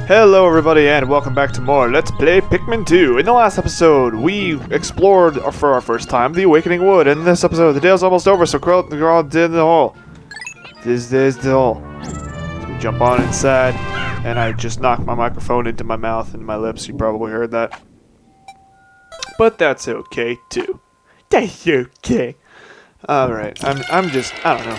Hello everybody and welcome back to more Let's Play Pikmin 2. In the last episode, we explored for our first time the Awakening Wood. In this episode, the day's almost over, so crawl did the hole. This is the hole. So we jump on inside, and I just knocked my microphone into my mouth and my lips. You probably heard that. But that's okay too. That's okay. Alright, I'm just, I don't know.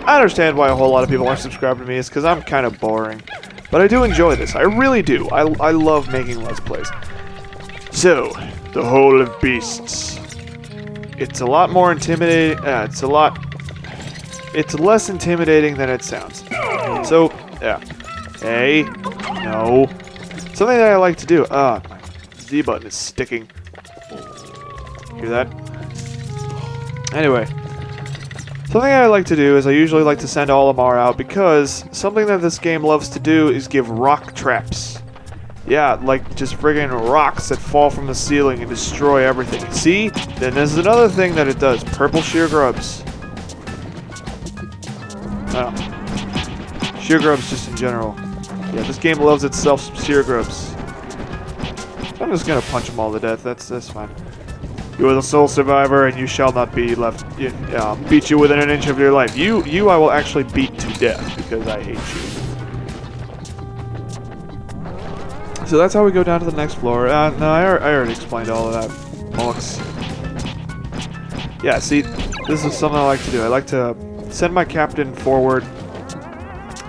I understand why a whole lot of people aren't subscribed to me. It's because I'm kind of boring. But I do enjoy this. I really do. I love making Let's Plays. So, the Hole of Beasts. It's a lot more intimidating. It's less intimidating than it sounds. So, yeah. Hey. No. Something that I like to do. My Z button is sticking. Hear that? Anyway. Something I like to do is I usually like to send Olimar out because something that this game loves to do is give rock traps. Yeah, like just friggin' rocks that fall from the ceiling and destroy everything. See? Then there's another thing that it does. Purple sheer grubs. Oh. Sheer grubs just in general. Yeah, this game loves itself some sheer grubs. I'm just gonna punch them all to death. That's fine. You are the sole survivor, and you shall not be left. Beat you within an inch of your life. You, I will actually beat to death because I hate you. So that's how we go down to the next floor. No, I already explained all of that. Bollocks. Yeah, see, this is something I like to do. I like to send my captain forward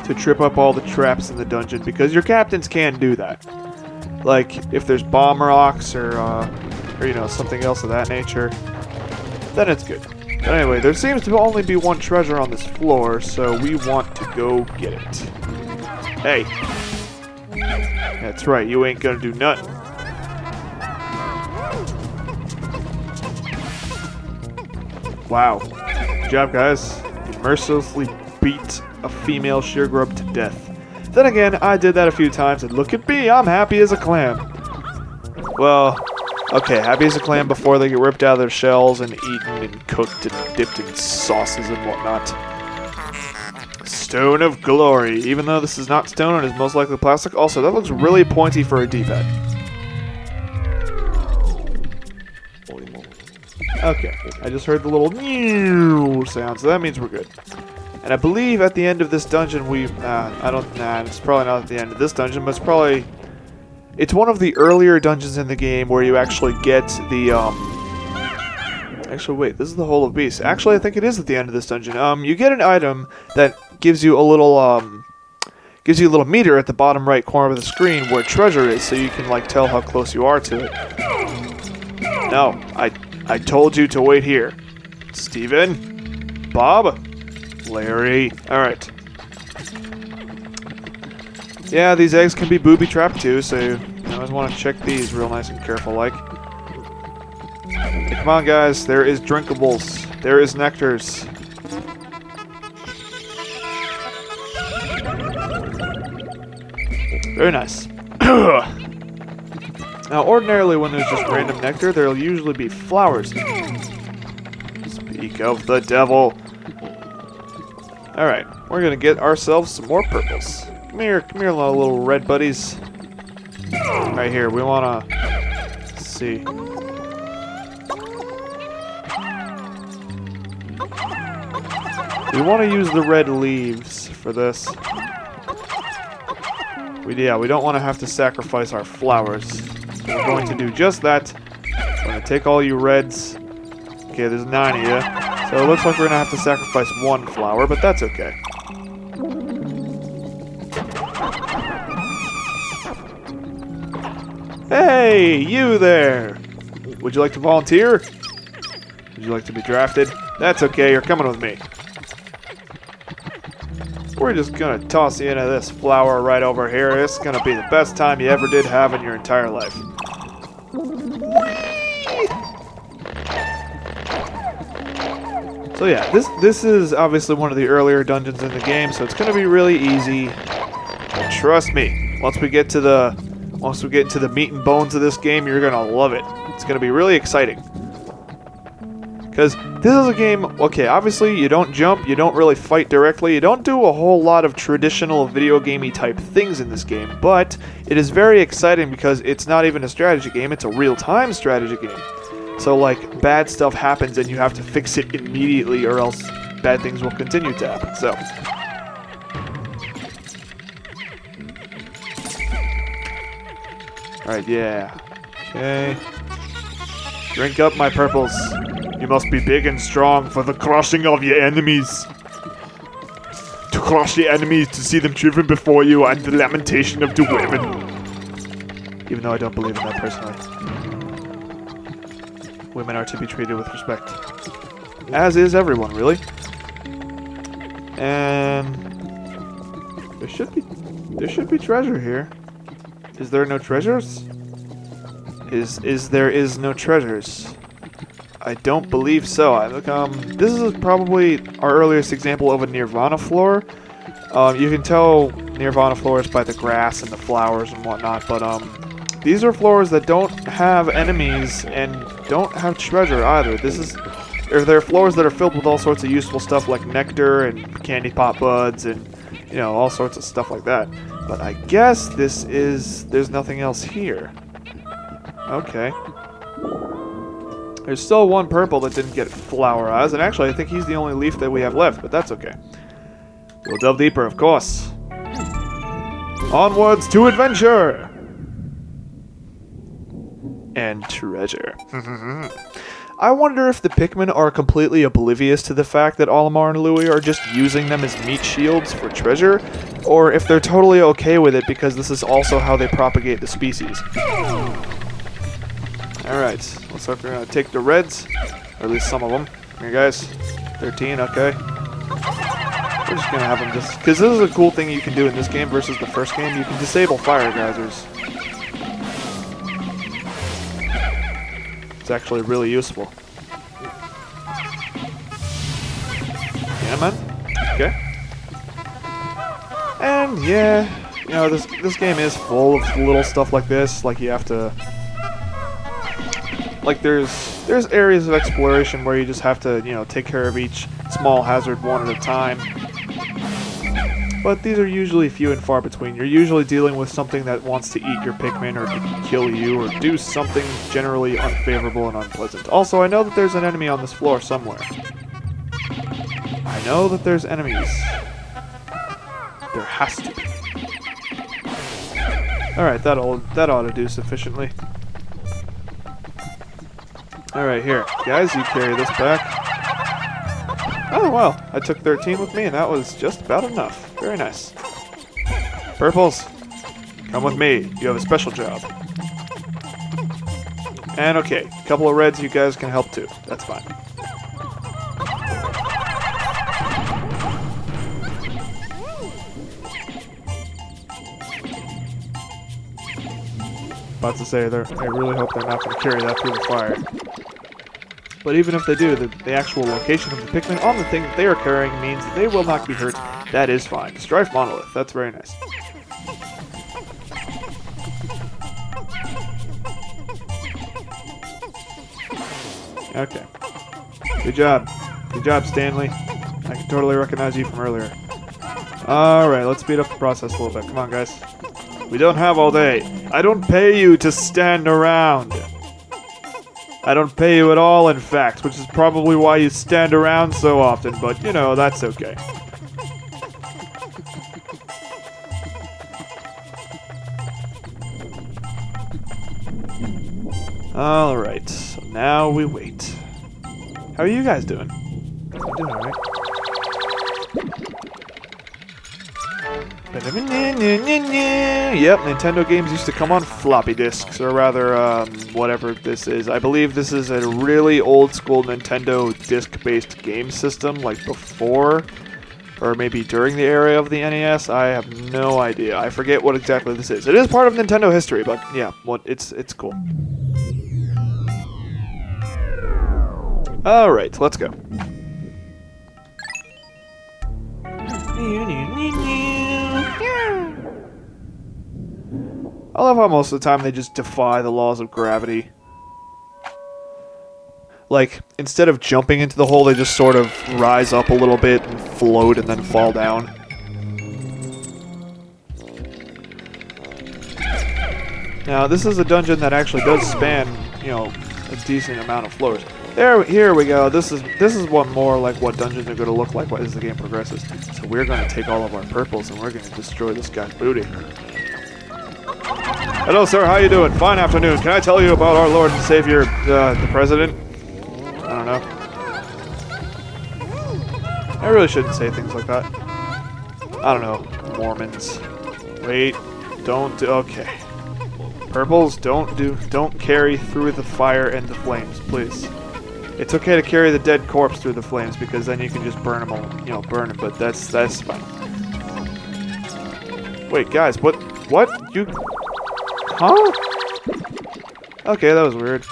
to trip up all the traps in the dungeon because your captains can do that. Like if there's bomb rocks or you know, something else of that nature, then it's good. But anyway, there seems to only be one treasure on this floor, so we want to go get it. Hey! That's right, you ain't gonna do nothing. Wow. Good job, guys. You mercilessly beat a female sheer grub to death. Then again, I did that a few times, and look at me, I'm happy as a clam. Well... okay, happy as a clam before they get ripped out of their shells and eaten and cooked and dipped in sauces and whatnot. Stone of Glory. Even though this is not stone, it is most likely plastic. Also, that looks really pointy for a D-pad. Okay, I just heard the little sound, so that means we're good. And I believe at the end of this dungeon it's probably not at the end of this dungeon, but it's probably... it's one of the earlier dungeons in the game where you actually get the, actually, wait, this is the Hole of Beasts. Actually, I think it is at the end of this dungeon. You get an item that gives you a little, meter at the bottom right corner of the screen where treasure is, so you can, like, tell how close you are to it. No, I told you to wait here. Steven? Bob? Larry? Alright. Yeah, these eggs can be booby-trapped too, so you always want to check these real nice and careful like. Hey, come on, guys. There is drinkables. There is nectars. Very nice. Now, ordinarily when there's just random nectar, there'll usually be flowers. Speak of the devil. Alright, we're going to get ourselves some more purples. Come here, little red buddies. Right here, we wanna... let's see. We wanna use the red leaves for this. We don't wanna have to sacrifice our flowers. So we're going to do just that. We're gonna take all you reds. Okay, there's 9 of you. So it looks like we're gonna have to sacrifice 1 flower, but that's okay. Hey, you there! Would you like to volunteer? Would you like to be drafted? That's okay, you're coming with me. We're just gonna toss you into this flower right over here. It's gonna be the best time you ever did have in your entire life. So yeah, this is obviously one of the earlier dungeons in the game, so it's gonna be really easy. But trust me, once we get to the meat and bones of this game, you're gonna love it. It's gonna be really exciting. Because this is a game, okay, obviously you don't jump, you don't really fight directly, you don't do a whole lot of traditional video gamey type things in this game, but it is very exciting because it's not even a strategy game, it's a real-time strategy game. So, like, bad stuff happens and you have to fix it immediately or else bad things will continue to happen, so. Alright, yeah. Okay. Drink up, my purples. You must be big and strong for the crushing of your enemies. To crush the enemies, to see them driven before you, and the lamentation of the women. Even though I don't believe in that personally. Women are to be treated with respect. As is everyone, really. And there should be treasure here. Is there no treasures? There is no treasures. I don't believe so. This is probably our earliest example of a Nirvana floor. You can tell Nirvana floors by the grass and the flowers and whatnot, but these are floors that don't have enemies and don't have treasure either. They're floors that are filled with all sorts of useful stuff like nectar and candy pop buds and, you know, all sorts of stuff like that. But I guess there's nothing else here. Okay. There's still one purple that didn't get flowerized, and actually I think he's the only leaf that we have left, but that's okay. We'll delve deeper, of course. Onwards to adventure! And treasure. I wonder if the Pikmin are completely oblivious to the fact that Olimar and Louie are just using them as meat shields for treasure, or if they're totally okay with it because this is also how they propagate the species. Alright, looks like we're gonna take the reds, or at least some of them. Here, guys. 13, okay. We're just gonna have them just... Because this is a cool thing you can do in this game versus the first game. You can disable fire geysers. It's actually really useful. Yeah, man. Okay. And, yeah, you know, this game is full of little stuff like this. Like, you have to... Like, there's areas of exploration where you just have to, you know, take care of each small hazard one at a time. But these are usually few and far between. You're usually dealing with something that wants to eat your Pikmin or to kill you or do something generally unfavorable and unpleasant. Also, I know that there's an enemy on this floor somewhere. I know that there's enemies. There has to be. Alright, that ought to do sufficiently. Alright, here. Guys, you carry this back. Oh, well. I took 13 with me, and that was just about enough. Very nice. Purples, come with me. You have a special job. And okay, a couple of reds you guys can help too. That's fine. About to say, I really hope they're not going to carry that through the fire. But even if they do, the actual location of the Pikmin on the thing that they are carrying means that they will not be hurt. That is fine. Strife Monolith. That's very nice. Okay. Good job. Good job, Stanley. I can totally recognize you from earlier. Alright, let's speed up the process a little bit. Come on, guys. We don't have all day. I don't pay you to stand around. I don't pay you at all, in fact, which is probably why you stand around so often, but, you know, that's okay. Alright, so now we wait. How are you guys doing? I'm doing alright. Yep, Nintendo games used to come on floppy disks, or rather, whatever this is. I believe this is a really old-school Nintendo disc-based game system, like before, or maybe during the era of the NES. I have no idea. I forget what exactly this is. It is part of Nintendo history, but yeah, it's cool. Alright, let's go. I love how most of the time they just defy the laws of gravity. like, instead of jumping into the hole, they just sort of rise up a little bit and float and then fall down. Now, this is a dungeon that actually does span, you know, a decent amount of floors. Here we go. This is one more like what dungeons are going to look like as the game progresses. So we're going to take all of our purples and we're going to destroy this guy's booty. Hello, sir. How you doing? Fine afternoon. Can I tell you about our Lord and Savior, the President? I don't know. I really shouldn't say things like that. I don't know. Mormons. Wait. Don't do... Okay. Purples, don't carry through the fire and the flames, please. It's okay to carry the dead corpse through the flames because then you can just burn them all, you know, burn them, but that's fine. Wait, guys, what, you, huh? Okay, that was weird.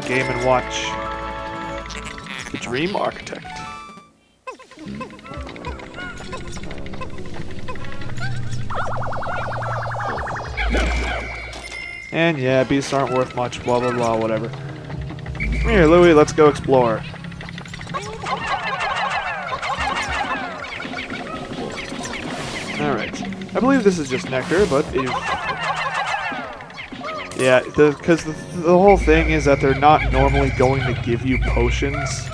Game & Watch. The Dream Architect. And yeah, beasts aren't worth much, blah blah blah, whatever. Come here, Louie, let's go explore. Alright. I believe this is just nectar, but if... Yeah, because the whole thing is that they're not normally going to give you potions.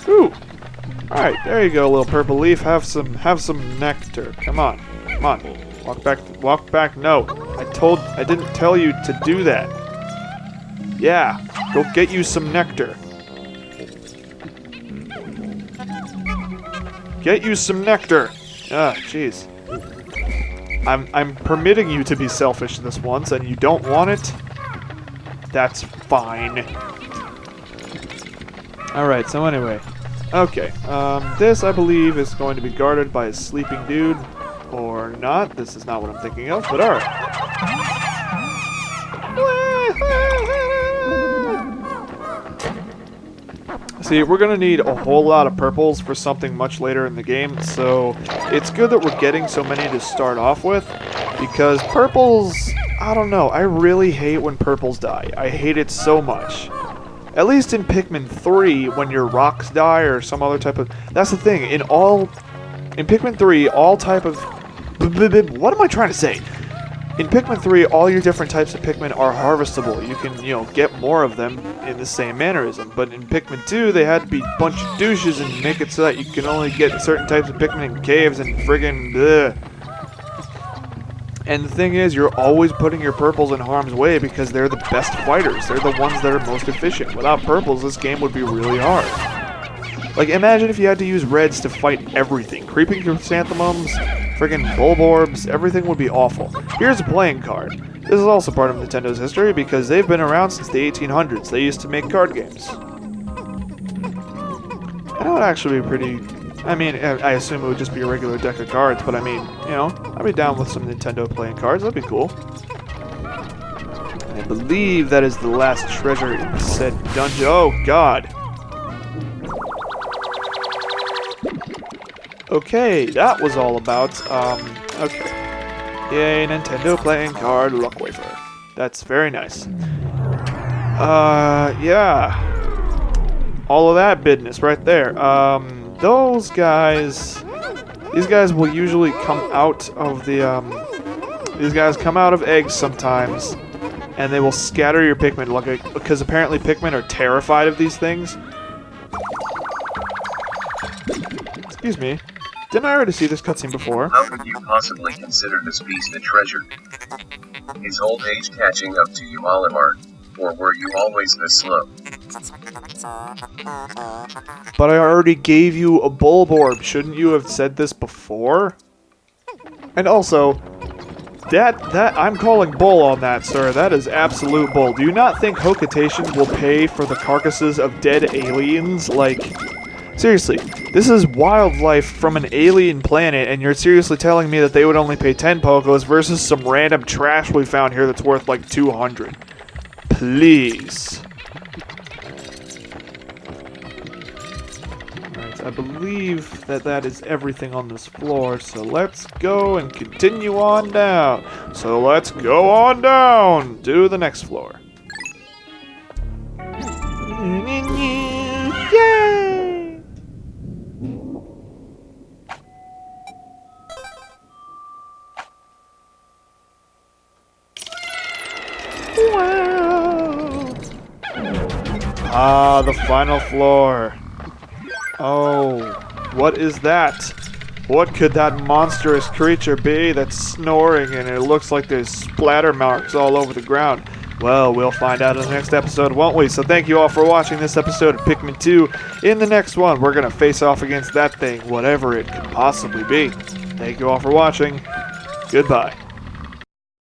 Ooh! Alright, there you go, little purple leaf. Have some nectar. Come on. Come on. Walk back. No. I didn't tell you to do that. Yeah. Go get you some nectar. Get you some nectar. Ah, jeez. I'm permitting you to be selfish this once, and you don't want it? That's fine. Alright, so anyway. Okay, this, I believe, is going to be guarded by a sleeping dude. Or not. This is not what I'm thinking of, but alright. See, we're going to need a whole lot of purples for something much later in the game, so it's good that we're getting so many to start off with, because purples, I don't know, I really hate when purples die. I hate it so much. At least in Pikmin 3, when your rocks die or some other type of... That's the thing, in Pikmin 3, all type of... What am I trying to say? In Pikmin 3, all your different types of Pikmin are harvestable. You can, you know, get more of them in the same mannerism. But in Pikmin 2, they had to be a bunch of douches and make it so that you can only get certain types of Pikmin in caves and friggin' bleh. And the thing is, you're always putting your purples in harm's way because they're the best fighters. They're the ones that are most efficient. Without purples, this game would be really hard. Like, imagine if you had to use reds to fight everything. Creeping chrysanthemums, friggin' bulborbs, everything would be awful. Here's a playing card. This is also part of Nintendo's history because they've been around since the 1800s. They used to make card games. And that would actually be pretty... I mean, I assume it would just be a regular deck of cards, but I mean, you know, I'd be down with some Nintendo playing cards. That'd be cool. I believe that is the last treasure in said dungeon. Oh, God. Okay, that was all about, okay. Yay, Nintendo playing card luck wafer. That's very nice. Yeah. All of that business right there. Those guys... These guys will usually come out of the, These guys come out of eggs sometimes. And they will scatter your Pikmin, like, because apparently Pikmin are terrified of these things. Excuse me. Didn't I already see this cutscene before? How could you possibly consider this beast a treasure? Is old age catching up to you, Olimar? Or were you always this slow? But I already gave you a bulborb. Shouldn't you have said this before? And also, that I'm calling bull on that, sir. That is absolute bull. Do you not think Hokitation will pay for the carcasses of dead aliens? Like, seriously, this is wildlife from an alien planet, and you're seriously telling me that they would only pay 10 Pokos versus some random trash we found here that's worth like 200. Please. Alright. But I believe that that is everything on this floor, so let's go and continue on down. So let's go on down to the next floor. Yay! Wow! Ah, the final floor. Oh, what is that? What could that monstrous creature be that's snoring and it looks like there's splatter marks all over the ground? Well, we'll find out in the next episode, won't we? So thank you all for watching this episode of Pikmin 2. In the next one, we're going to face off against that thing, whatever it could possibly be. Thank you all for watching. Goodbye.